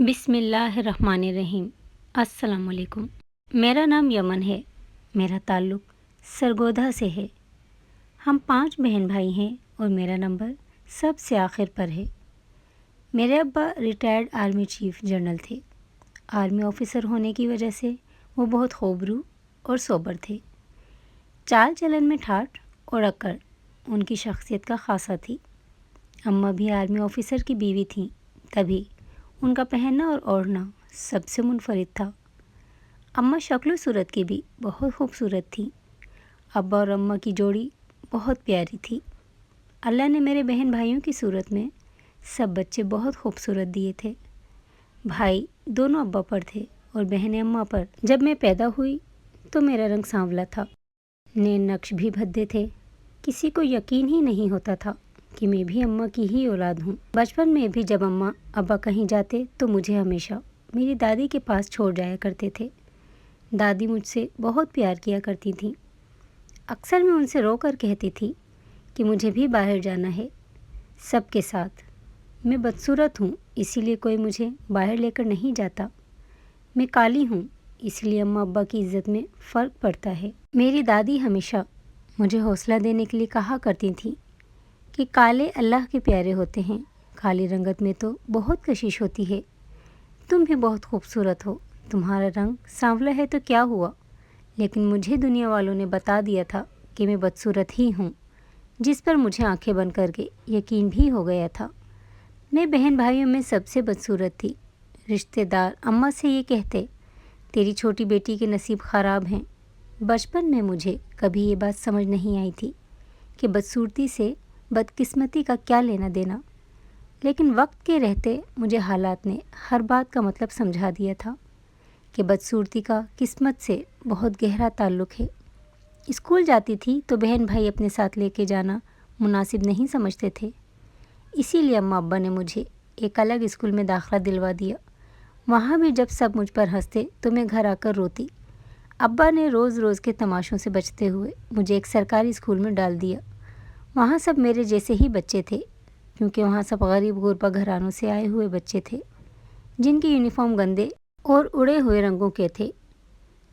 بسم اللہ الرحمن الرحیم۔ السلام علیکم۔ میرا نام یمن ہے۔ میرا تعلق سرگودھا سے ہے۔ ہم 5 بہن بھائی ہیں اور میرا نمبر سب سے آخر پر ہے۔ میرے ابا ریٹائرڈ آرمی چیف جنرل تھے۔ آرمی آفیسر ہونے کی وجہ سے وہ بہت خوبرو اور سوبر تھے۔ چال چلن میں ٹھاٹھ اور اکڑ ان کی شخصیت کا خاصہ تھی۔ اماں بھی آرمی آفیسر کی بیوی تھیں، تبھی ان کا پہننا اور اوڑھنا سب سے منفرد تھا۔ اماں شکل و صورت کی بھی بہت خوبصورت تھی۔ ابا اور اماں کی جوڑی بہت پیاری تھی۔ اللہ نے میرے بہن بھائیوں کی صورت میں سب بچے بہت خوبصورت دیے تھے۔ بھائی دونوں ابا پر تھے اور بہنیں اماں پر۔ جب میں پیدا ہوئی تو میرا رنگ سانولا تھا، نین نقش بھی بھدے تھے۔ کسی کو یقین ہی نہیں ہوتا تھا کہ میں بھی اماں کی ہی اولاد ہوں۔ بچپن میں بھی جب اماں ابا کہیں جاتے تو مجھے ہمیشہ میری دادی کے پاس چھوڑ جایا کرتے تھے۔ دادی مجھ سے بہت پیار کیا کرتی تھیں۔ اکثر میں ان سے رو کر کہتی تھی کہ مجھے بھی باہر جانا ہے سب کے ساتھ۔ میں بدصورت ہوں، اسی لیے کوئی مجھے باہر لے کر نہیں جاتا۔ میں کالی ہوں، اس لیے اماں ابا کی عزت میں فرق پڑتا ہے۔ میری دادی ہمیشہ مجھے حوصلہ دینے کے لیے کہا کرتی تھیں کہ کالے اللہ کے پیارے ہوتے ہیں، کالی رنگت میں تو بہت کشش ہوتی ہے۔ تم بھی بہت خوبصورت ہو، تمہارا رنگ سانولا ہے تو کیا ہوا؟ لیکن مجھے دنیا والوں نے بتا دیا تھا کہ میں بدصورت ہی ہوں، جس پر مجھے آنکھیں بند کر کے یقین بھی ہو گیا تھا۔ میں بہن بھائیوں میں سب سے بدصورت تھی۔ رشتہ دار اماں سے یہ کہتے، تیری چھوٹی بیٹی کے نصیب خراب ہیں۔ بچپن میں مجھے کبھی یہ بات سمجھ نہیں آئی تھی کہ بدصورتی سے بدقسمتی کا کیا لینا دینا، لیکن وقت کے رہتے مجھے حالات نے ہر بات کا مطلب سمجھا دیا تھا کہ بدصورتی کا قسمت سے بہت گہرا تعلق ہے۔ اسکول جاتی تھی تو بہن بھائی اپنے ساتھ لے کے جانا مناسب نہیں سمجھتے تھے، اسی لیے اماں ابا نے مجھے ایک الگ اسکول میں داخلہ دلوا دیا۔ وہاں بھی جب سب مجھ پر ہنستے تو میں گھر آ کر روتی۔ ابا نے روز روز کے تماشوں سے بچتے ہوئے مجھے ایک سرکاری اسکول میں ڈال دیا۔ وہاں سب میرے جیسے ہی بچے تھے، کیونکہ وہاں سب غریب غربا گھرانوں سے آئے ہوئے بچے تھے جن کی یونیفارم گندے اور اڑے ہوئے رنگوں کے تھے۔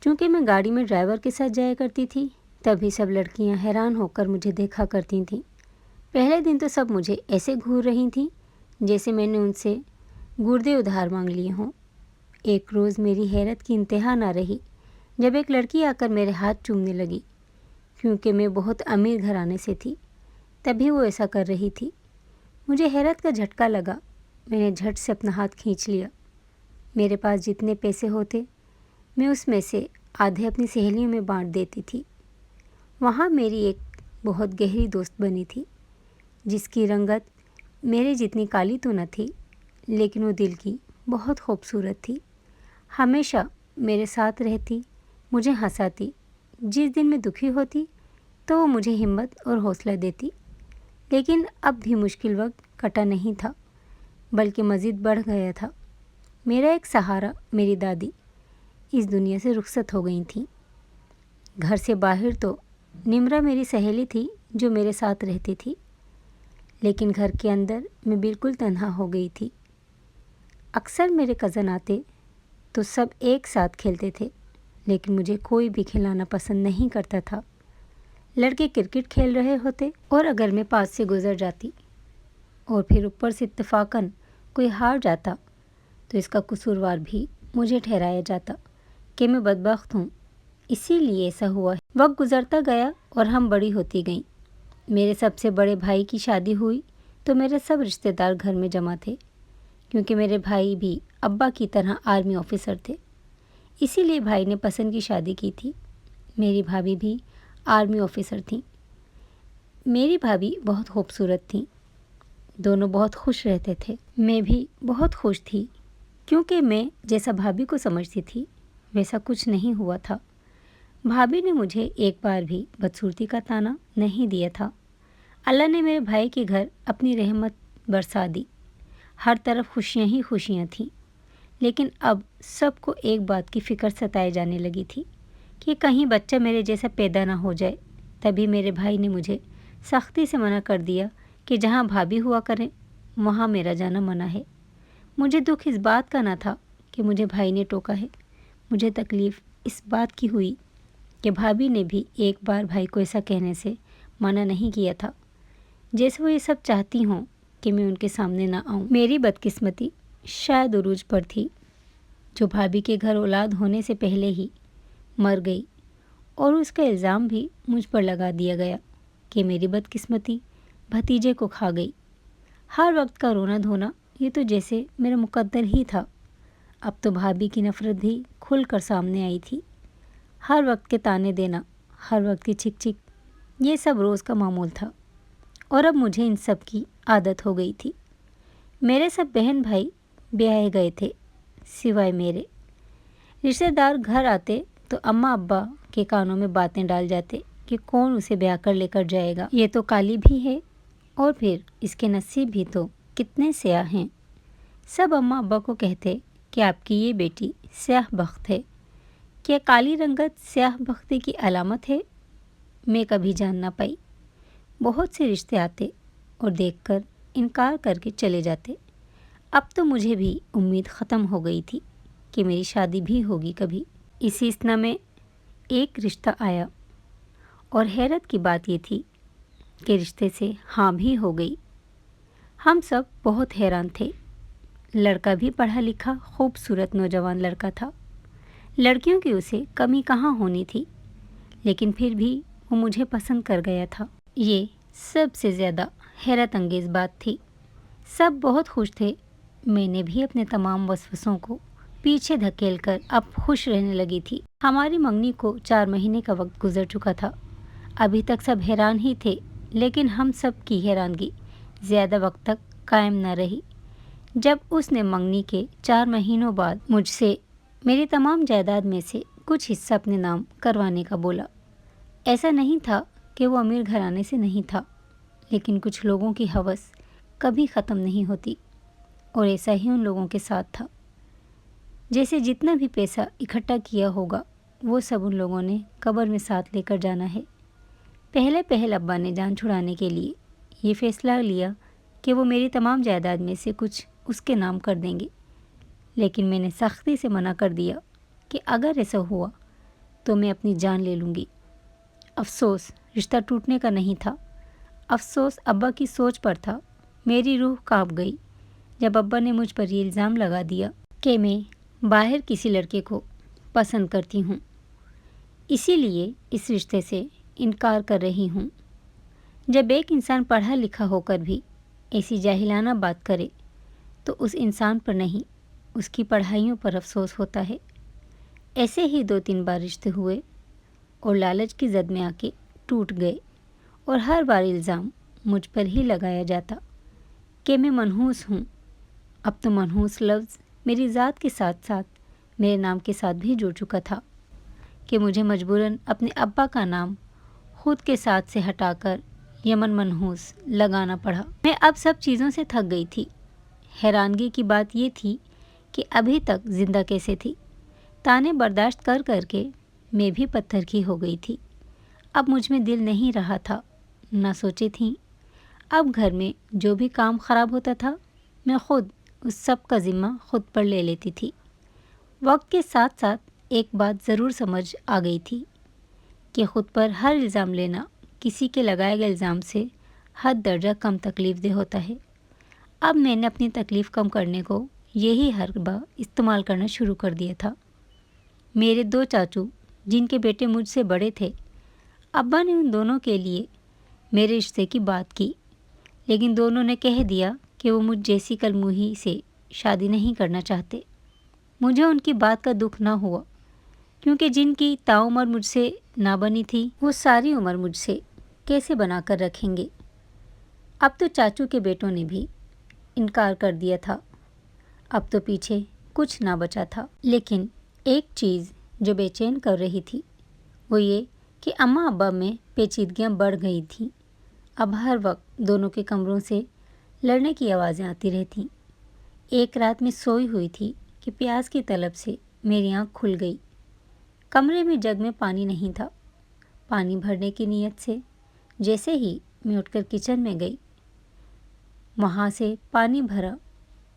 چونکہ میں گاڑی میں ڈرائیور کے ساتھ جایا کرتی تھی، تبھی سب لڑکیاں حیران ہو کر مجھے دیکھا کرتی تھیں۔ پہلے دن تو سب مجھے ایسے گھور رہی تھیں جیسے میں نے ان سے گردے ادھار مانگ لیے ہوں۔ ایک روز میری حیرت کی انتہا نہ رہی جب ایک لڑکی آ کر میرے ہاتھ چومنے لگی۔ کیونکہ میں بہت امیر گھرانے سے تھی، تبھی وہ ایسا کر رہی تھی۔ مجھے حیرت کا جھٹکا لگا، میں نے جھٹ سے اپنا ہاتھ کھینچ لیا۔ میرے پاس جتنے پیسے ہوتے میں اس میں سے آدھے اپنی سہیلیوں میں بانٹ دیتی تھی۔ وہاں میری ایک بہت گہری دوست بنی تھی جس کی رنگت میرے جتنی کالی تو نہ تھی، لیکن وہ دل کی بہت خوبصورت تھی۔ ہمیشہ میرے ساتھ رہتی، مجھے ہنساتی۔ جس دن میں دکھی ہوتی تو وہ مجھے ہمت اور حوصلہ دیتی۔ لیکن اب بھی مشکل وقت کٹا نہیں تھا، بلکہ مزید بڑھ گیا تھا۔ میرا ایک سہارا میری دادی اس دنیا سے رخصت ہو گئی تھیں۔ گھر سے باہر تو نمرا میری سہیلی تھی جو میرے ساتھ رہتی تھی، لیکن گھر کے اندر میں بالکل تنہا ہو گئی تھی۔ اکثر میرے کزن آتے تو سب ایک ساتھ کھیلتے تھے، لیکن مجھے کوئی بھی کھلانا پسند نہیں کرتا تھا۔ لڑکے کرکٹ کھیل رہے ہوتے اور اگر میں پاس سے گزر جاتی اور پھر اوپر سے اتفاقاً کوئی ہار جاتا تو اس کا قصوروار بھی مجھے ٹھہرایا جاتا کہ میں بدبخت ہوں، اسی لیے ایسا ہوا ہے۔ وقت گزرتا گیا اور ہم بڑی ہوتی گئیں۔ میرے سب سے بڑے بھائی کی شادی ہوئی تو میرے سب رشتہ دار گھر میں جمع تھے، کیونکہ میرے بھائی بھی ابا کی طرح آرمی آفیسر تھے، اسی لیے بھائی نے پسند کی شادی کی تھی۔ میری بھابھی بھی آرمی آفیسر تھیں۔ میری بھابھی بہت خوبصورت تھیں، دونوں بہت خوش رہتے تھے۔ میں بھی بہت خوش تھی، کیونکہ میں جیسا بھابھی کو سمجھتی تھی ویسا کچھ نہیں ہوا تھا۔ بھابھی نے مجھے ایک بار بھی بدصورتی کا طعنہ نہیں دیا تھا۔ اللہ نے میرے بھائی کے گھر اپنی رحمت برسا دی، ہر طرف خوشیاں ہی خوشیاں تھیں۔ لیکن اب سب کو ایک بات کی فکر ستائے جانے لگی تھی کہ کہیں بچہ میرے جیسا پیدا نہ ہو جائے۔ تبھی میرے بھائی نے مجھے سختی سے منع کر دیا کہ جہاں بھابھی ہوا کریں وہاں میرا جانا منع ہے۔ مجھے دکھ اس بات کا نہ تھا کہ مجھے بھائی نے ٹوکا ہے، مجھے تکلیف اس بات کی ہوئی کہ بھابھی نے بھی ایک بار بھائی کو ایسا کہنے سے منع نہیں کیا تھا، جیسے وہ یہ سب چاہتی ہوں کہ میں ان کے سامنے نہ آؤں۔ میری بدقسمتی شاید عروج پر تھی، جو بھابھی کے گھر اولاد ہونے سے پہلے ہی مر گئی، اور اس کا الزام بھی مجھ پر لگا دیا گیا کہ میری بدقسمتی بھتیجے کو کھا گئی۔ ہر وقت کا رونا دھونا یہ تو جیسے میرا مقدر ہی تھا۔ اب تو بھابھی کی نفرت بھی کھل کر سامنے آئی تھی۔ ہر وقت کے تانے دینا، ہر وقت کی چھک چھک، یہ سب روز کا معمول تھا، اور اب مجھے ان سب کی عادت ہو گئی تھی۔ میرے سب بہن بھائی بیاہے گئے تھے سوائے میرے۔ رشتہ دار گھر آتے تو اماں ابا کے کانوں میں باتیں ڈال جاتے کہ کون اسے بیاہ کر لے کر جائے گا، یہ تو کالی بھی ہے، اور پھر اس کے نصیب بھی تو کتنے سیاہ ہیں۔ سب اماں ابا کو کہتے کہ آپ کی یہ بیٹی سیاہ بخت ہے۔ کیا کالی رنگت سیاہ بختی کی علامت ہے؟ میں کبھی جان نہ پائی۔ بہت سے رشتے آتے اور دیکھ کر انکار کر کے چلے جاتے۔ اب تو مجھے بھی امید ختم ہو گئی تھی کہ میری شادی بھی ہوگی کبھی۔ اسی اثنا میں ایک رشتہ آیا، اور حیرت کی بات یہ تھی کہ رشتے سے ہاں بھی ہو گئی۔ ہم سب بہت حیران تھے۔ لڑکا بھی پڑھا لکھا خوبصورت نوجوان لڑکا تھا۔ لڑکیوں کی اسے کمی کہاں ہونی تھی، لیکن پھر بھی وہ مجھے پسند کر گیا تھا۔ یہ سب سے زیادہ حیرت انگیز بات تھی۔ سب بہت خوش تھے۔ میں نے بھی اپنے تمام وسوسوں کو پیچھے دھکیل کر اب خوش رہنے لگی تھی۔ ہماری منگنی کو 4 مہینے کا وقت گزر چکا تھا۔ ابھی تک سب حیران ہی تھے، لیکن ہم سب کی حیرانگی زیادہ وقت تک قائم نہ رہی۔ جب اس نے منگنی کے 4 مہینوں بعد مجھ سے میری تمام جائیداد میں سے کچھ حصہ اپنے نام کروانے کا بولا۔ ایسا نہیں تھا کہ وہ امیر گھرانے سے نہیں تھا، لیکن کچھ لوگوں کی ہوس کبھی ختم نہیں ہوتی، اور ایسا ہی ان لوگوں کے ساتھ تھا۔ جیسے جتنا بھی پیسہ اکٹھا کیا ہوگا وہ سب ان لوگوں نے قبر میں ساتھ لے کر جانا ہے۔ پہلے ابا نے جان چھڑانے کے لیے یہ فیصلہ لیا کہ وہ میری تمام جائیداد میں سے کچھ اس کے نام کر دیں گے، لیکن میں نے سختی سے منع کر دیا کہ اگر ایسا ہوا تو میں اپنی جان لے لوں گی۔ افسوس رشتہ ٹوٹنے کا نہیں تھا، افسوس ابا کی سوچ پر تھا۔ میری روح کانپ گئی جب ابا نے مجھ پر یہ الزام لگا دیا کہ میں باہر کسی لڑکے کو پسند کرتی ہوں، اسی لیے اس رشتے سے انکار کر رہی ہوں۔ جب ایک انسان پڑھا لکھا ہو کر بھی ایسی جاہلانہ بات کرے تو اس انسان پر نہیں، اس کی پڑھائیوں پر افسوس ہوتا ہے۔ ایسے ہی 2-3 بار رشتے ہوئے اور لالچ کی زد میں آ کے ٹوٹ گئے، اور ہر بار الزام مجھ پر ہی لگایا جاتا کہ میں منحوس ہوں۔ اب تو منحوس لفظ میری ذات کے ساتھ ساتھ میرے نام کے ساتھ بھی جڑ چکا تھا کہ مجھے مجبوراً اپنے ابا کا نام خود کے ساتھ سے ہٹا کر یمن منحوس لگانا پڑا۔ میں اب سب چیزوں سے تھک گئی تھی۔ حیرانگی کی بات یہ تھی کہ ابھی تک زندہ کیسے تھی۔ تانے برداشت کر کر کے میں بھی پتھر کی ہو گئی تھی۔ اب مجھ میں دل نہیں رہا تھا، نہ سوچے تھیں۔ اب گھر میں جو بھی کام خراب ہوتا تھا میں خود اس سب کا ذمہ خود پر لے لیتی تھی۔ وقت کے ساتھ ساتھ ایک بات ضرور سمجھ آ گئی تھی کہ خود پر ہر الزام لینا کسی کے لگائے گئے الزام سے حد درجہ کم تکلیف دہ ہوتا ہے۔ اب میں نے اپنی تکلیف کم کرنے کو یہی حربہ استعمال کرنا شروع کر دیا تھا۔ میرے 2 چاچو جن کے بیٹے مجھ سے بڑے تھے، ابا نے ان دونوں کے لیے میرے رشتے کی بات کی، لیکن دونوں نے کہہ دیا کہ وہ مجھ جیسی کلموہی سے شادی نہیں کرنا چاہتے۔ مجھے ان کی بات کا دکھ نہ ہوا، کیونکہ جن کی تاعمر مجھ سے نہ بنی تھی وہ ساری عمر مجھ سے کیسے بنا کر رکھیں گے۔ اب تو چاچو کے بیٹوں نے بھی انکار کر دیا تھا۔ اب تو پیچھے کچھ نہ بچا تھا۔ لیکن ایک چیز جو بے چین کر رہی تھی وہ یہ کہ اماں ابا میں پیچیدگیاں بڑھ گئی تھیں۔ اب ہر وقت دونوں کے کمروں سے لڑنے کی آوازیں آتی رہتیں۔ ایک رات میں سوئی ہوئی تھی کہ پیاس کی طلب سے میری آنکھ کھل گئی۔ کمرے میں جگ میں پانی نہیں تھا۔ پانی بھرنے کی نیت سے جیسے ہی میں اٹھ کر کچن میں گئی، وہاں سے پانی بھرا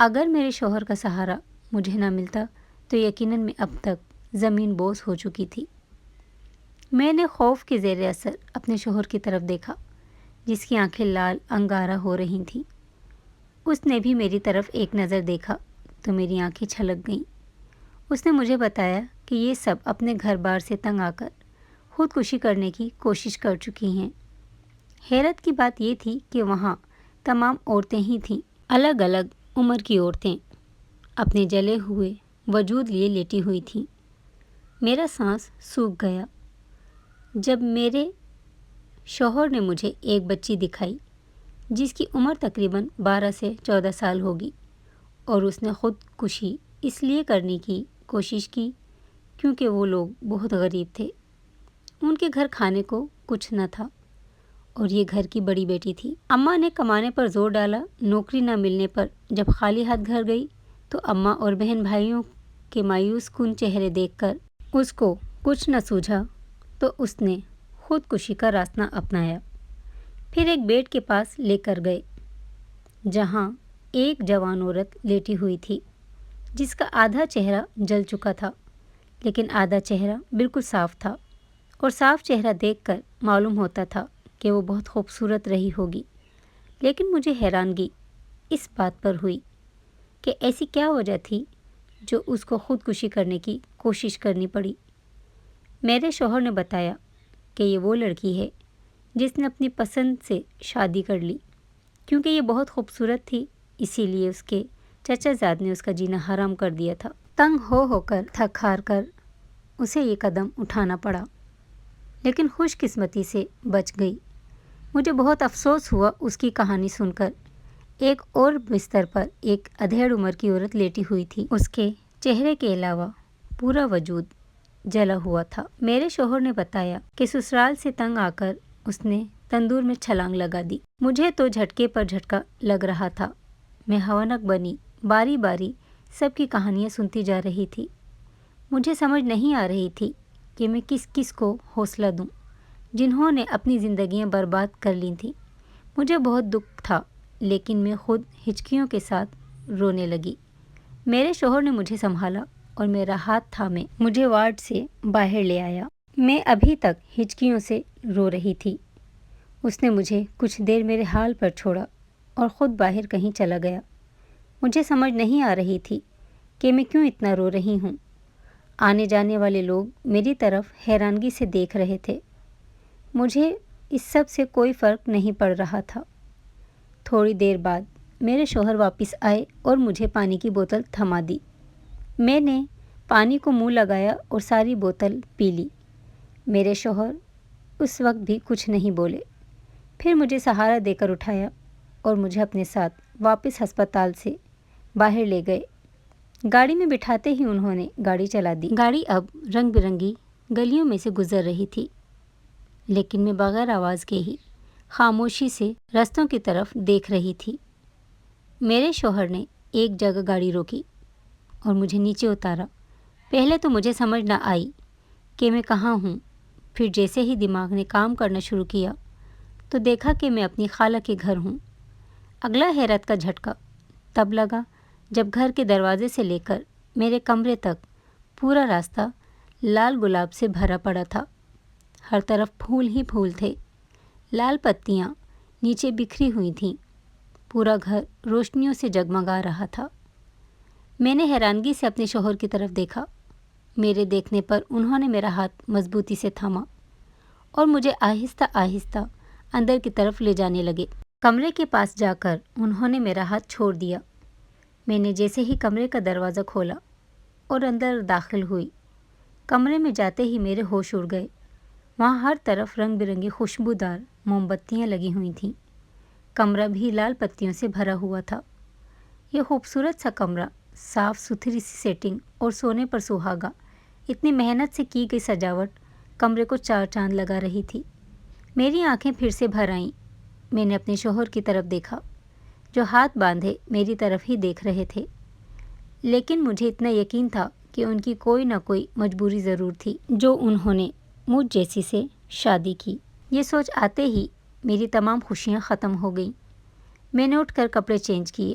اگر میرے شوہر کا سہارا مجھے نہ ملتا تو یقیناً میں اب تک زمین بوس ہو چکی تھی۔ میں نے خوف کے زیر اثر اپنے شوہر کی طرف دیکھا جس کی آنکھیں لال انگارہ ہو رہی تھیں۔ اس نے بھی میری طرف ایک نظر دیکھا تو میری آنکھیں چھلک گئیں۔ اس نے مجھے بتایا کہ یہ سب اپنے گھر بار سے تنگ آ کر خودکشی کرنے کی کوشش کر چکی ہیں۔ حیرت کی بات یہ تھی کہ وہاں تمام عورتیں ہی تھیں، الگ الگ عمر کی عورتیں اپنے جلے ہوئے وجود لیے لیٹی ہوئی تھیں۔ میرا سانس سوکھ گیا جب میرے شوہر نے مجھے ایک بچی دکھائی جس کی عمر تقریباً 12 سے 14 سال ہوگی، اور اس نے خودکشی اس لیے کرنے کی کوشش کی کیونکہ وہ لوگ بہت غریب تھے۔ ان کے گھر کھانے کو کچھ نہ تھا اور یہ گھر کی بڑی بیٹی تھی۔ اماں نے کمانے پر زور ڈالا۔ نوکری نہ ملنے پر جب خالی ہاتھ گھر گئی تو اماں اور بہن بھائیوں کے مایوس کن چہرے دیکھ کر اس کو کچھ نہ سوجھا تو اس نے خودکشی کا راستہ اپنایا۔ پھر ایک بیڈ کے پاس لے کر گئے جہاں ایک جوان عورت لیٹی ہوئی تھی جس کا آدھا چہرہ جل چکا تھا لیکن آدھا چہرہ بالکل صاف تھا، اور صاف چہرہ دیکھ کر معلوم ہوتا تھا کہ وہ بہت خوبصورت رہی ہوگی۔ لیکن مجھے حیرانگی اس بات پر ہوئی کہ ایسی کیا وجہ تھی جو اس کو خودکشی کرنے کی کوشش کرنی پڑی۔ میرے شوہر نے بتایا کہ یہ وہ لڑکی ہے جس نے اپنی پسند سے شادی کر لی۔ کیونکہ یہ بہت خوبصورت تھی اسی لیے اس کے چچا زاد نے اس کا جینا حرام کر دیا تھا۔ تنگ ہو کر تھک ہار کر اسے یہ قدم اٹھانا پڑا، لیکن خوش قسمتی سے بچ گئی۔ مجھے بہت افسوس ہوا اس کی کہانی سن کر۔ ایک اور بستر پر ایک ادھیڑ عمر کی عورت لیٹی ہوئی تھی۔ اس کے چہرے کے علاوہ پورا وجود جلا ہوا تھا۔ میرے شوہر نے بتایا کہ سسرال سے تنگ آ کر اس نے تندور میں چھلانگ لگا دی۔ مجھے تو جھٹکے پر جھٹکا لگ رہا تھا۔ میں ہونک بنی باری باری سب کی کہانیاں سنتی جا رہی تھی۔ مجھے سمجھ نہیں آ رہی تھی کہ میں کس کس کو حوصلہ دوں جنہوں نے اپنی زندگیاں برباد کر لی تھیں۔ مجھے بہت دکھ تھا لیکن میں خود ہچکیوں کے ساتھ رونے لگی۔ میرے شوہر نے مجھے سنبھالا اور میرا ہاتھ تھامے مجھے وارڈ سے باہر لے آیا۔ میں ابھی تک ہچکیوں سے رو رہی تھی۔ اس نے مجھے کچھ دیر میرے حال پر چھوڑا اور خود باہر کہیں چلا گیا۔ مجھے سمجھ نہیں آ رہی تھی کہ میں کیوں اتنا رو رہی ہوں۔ آنے جانے والے لوگ میری طرف حیرانگی سے دیکھ رہے تھے۔ مجھے اس سب سے کوئی فرق نہیں پڑ رہا تھا۔ تھوڑی دیر بعد میرے شوہر واپس آئے اور مجھے پانی کی بوتل تھما دی۔ میں نے پانی کو منہ لگایا اور ساری بوتل پی لی۔ میرے شوہر اس وقت بھی کچھ نہیں بولے۔ پھر مجھے سہارا دے کر اٹھایا اور مجھے اپنے ساتھ واپس ہسپتال سے باہر لے گئے۔ گاڑی میں بٹھاتے ہی انہوں نے گاڑی چلا دی۔ گاڑی اب رنگ برنگی گلیوں میں سے گزر رہی تھی، لیکن میں بغیر آواز کے ہی خاموشی سے رستوں کی طرف دیکھ رہی تھی۔ میرے شوہر نے ایک جگہ گاڑی روکی اور مجھے نیچے اتارا۔ پہلے تو مجھے سمجھ نہ آئی کہ میں کہاں ہوں۔ پھر جیسے ہی دماغ نے کام کرنا شروع کیا تو دیکھا کہ میں اپنی خالہ کے گھر ہوں۔ اگلا حیرت کا جھٹکا تب لگا جب گھر کے دروازے سے لے کر میرے کمرے تک پورا راستہ لال گلاب سے بھرا پڑا تھا۔ ہر طرف پھول ہی پھول تھے، لال پتیاں نیچے بکھری ہوئی تھیں۔ پورا گھر روشنیوں سے جگمگا رہا تھا۔ میں نے حیرانگی سے اپنے شوہر کی طرف دیکھا۔ میرے دیکھنے پر انہوں نے میرا ہاتھ مضبوطی سے تھاما اور مجھے آہستہ آہستہ اندر کی طرف لے جانے لگے۔ کمرے کے پاس جا کر انہوں نے میرا ہاتھ چھوڑ دیا۔ میں نے جیسے ہی کمرے کا دروازہ کھولا اور اندر داخل ہوئی، کمرے میں جاتے ہی میرے ہوش اڑ گئے۔ وہاں ہر طرف رنگ برنگی خوشبودار موم بتیاں لگی ہوئی تھیں۔ کمرہ بھی لال پتیوں سے بھرا ہوا تھا۔ یہ خوبصورت سا کمرہ، صاف ستھری سی سیٹنگ اور سونے پر سہاگا، اتنی محنت سے کی گئی سجاوٹ کمرے کو چار چاند لگا رہی تھی۔ میری آنکھیں پھر سے بھر آئیں۔ میں نے اپنے شوہر کی طرف دیکھا جو ہاتھ باندھے میری طرف ہی دیکھ رہے تھے، لیکن مجھے اتنا یقین تھا کہ ان کی کوئی نہ کوئی مجبوری ضرور تھی جو انہوں نے مجھ جیسی سے شادی کی۔ یہ سوچ آتے ہی میری تمام خوشیاں ختم ہو گئیں۔ میں نے اٹھ کر کپڑے چینج کیے